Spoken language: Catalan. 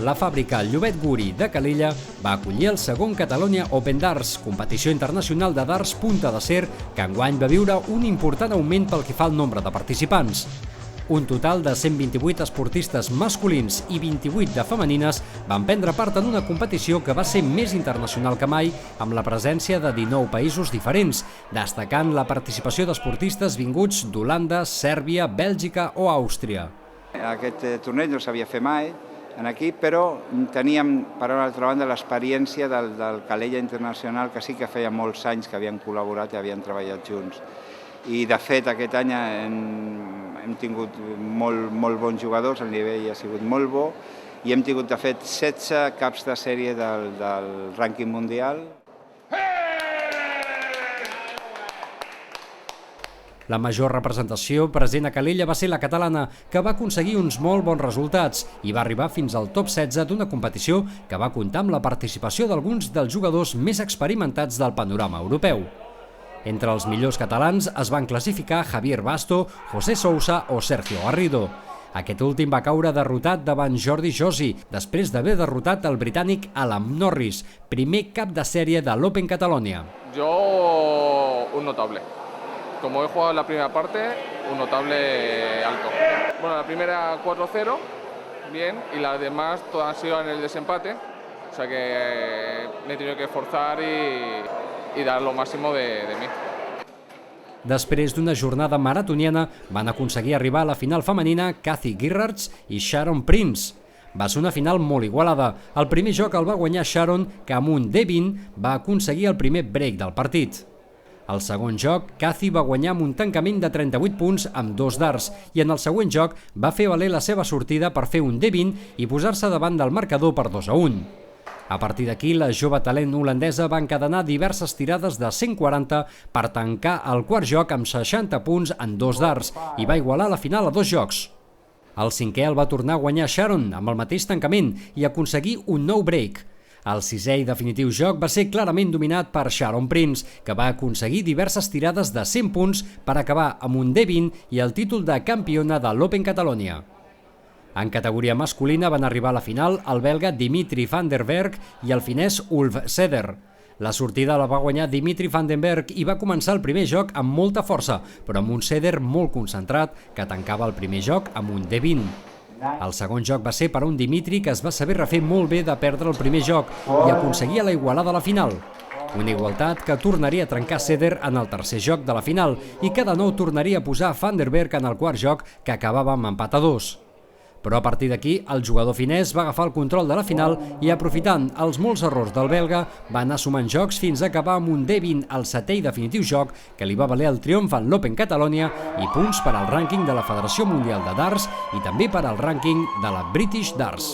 la fàbrica Llobet Guri de Calella va acollir el segon Catalonia Open Darts, competició internacional de darts punta d'acer que enguany va viure un important augment pel que fa al nombre de participants. Un total de 128 esportistes masculins i 28 de femenines van prendre part en una competició que va ser més internacional que mai, amb la presència de 19 països diferents, destacant la participació d'esportistes vinguts d'Holanda, Sèrbia, Bèlgica o Àustria. Aquest torneig no s'havia fet mai aquí, però teníem, per altra banda, l'experiència del Calella Internacional, que sí que feia molts anys que havien col·laborat i havien treballat junts. I, de fet, aquest any hem tingut molt bons jugadors, el nivell ha sigut molt bo, i hem tingut, de fet, 16 caps de sèrie del rànquing mundial. La major representació present a Calella va ser la catalana, que va aconseguir uns molt bons resultats i va arribar fins al top 16 d'una competició que va comptar amb la participació d'alguns dels jugadors més experimentats del panorama europeu. Entre els millors catalans es van classificar Javier Basto, José Sousa o Sergio Garrido. Aquest últim va caure derrotat davant Jordi Josi, després d'haver derrotat el britànic Alan Norris, primer cap de sèrie de l'Open Catalonia. Yo, un notable. Como he jugado la primera parte, un notable alto. Bueno, la primera 4-0, bien, y las demás todas han sido en el desempate, o sea que me he tenido que esforzar y dar lo máximo de mí. Després d'una jornada maratoniana, van aconseguir arribar a la final femenina Kathy Girards i Sharon Prince. Va ser una final molt igualada. El primer joc el va guanyar Sharon, que amb un D20 va aconseguir el primer break del partit. Al segon joc, Kathy va guanyar amb un tancament de 38 punts amb 2 darts i en el següent joc va fer valer la seva sortida per fer un D20 i posar-se davant del marcador per 2-1. A partir d'aquí, la jove talent holandesa va encadenar diverses tirades de 140 per tancar el quart joc amb 60 punts en 2 darts i va igualar la final a 2 jocs. El cinquè el va tornar a guanyar Sharon amb el mateix tancament i aconseguir un nou break. El sisè i definitiu joc va ser clarament dominat per Sharon Prince, que va aconseguir diverses tirades de 100 punts per acabar amb un D20 i el títol de campiona de l'Open Catalonia. En categoria masculina van arribar a la final el belga Dimitri van der Berg i el finès Ulf Seder. La sortida la va guanyar Dimitri van den Berg i va començar el primer joc amb molta força, però amb un Seder molt concentrat que tancava el primer joc amb un D20. El segon joc va ser per a un Dimitri que es va saber refer molt bé de perdre el primer joc i aconseguia la igualada a la final. Una igualtat que tornaria a trencar Seder en el tercer joc de la final i que de nou tornaria a posar Van der Berg en el quart joc, que acabava amb empat a 2. Però a partir d'aquí, el jugador finès va agafar el control de la final i, aprofitant els molts errors del belga, va anar sumant jocs fins a acabar amb un D20 al setè i definitiu joc que li va valer el triomf en l'Open Catalonia i punts per al rànquing de la Federació Mundial de Darts i també per al rànquing de la British Darts.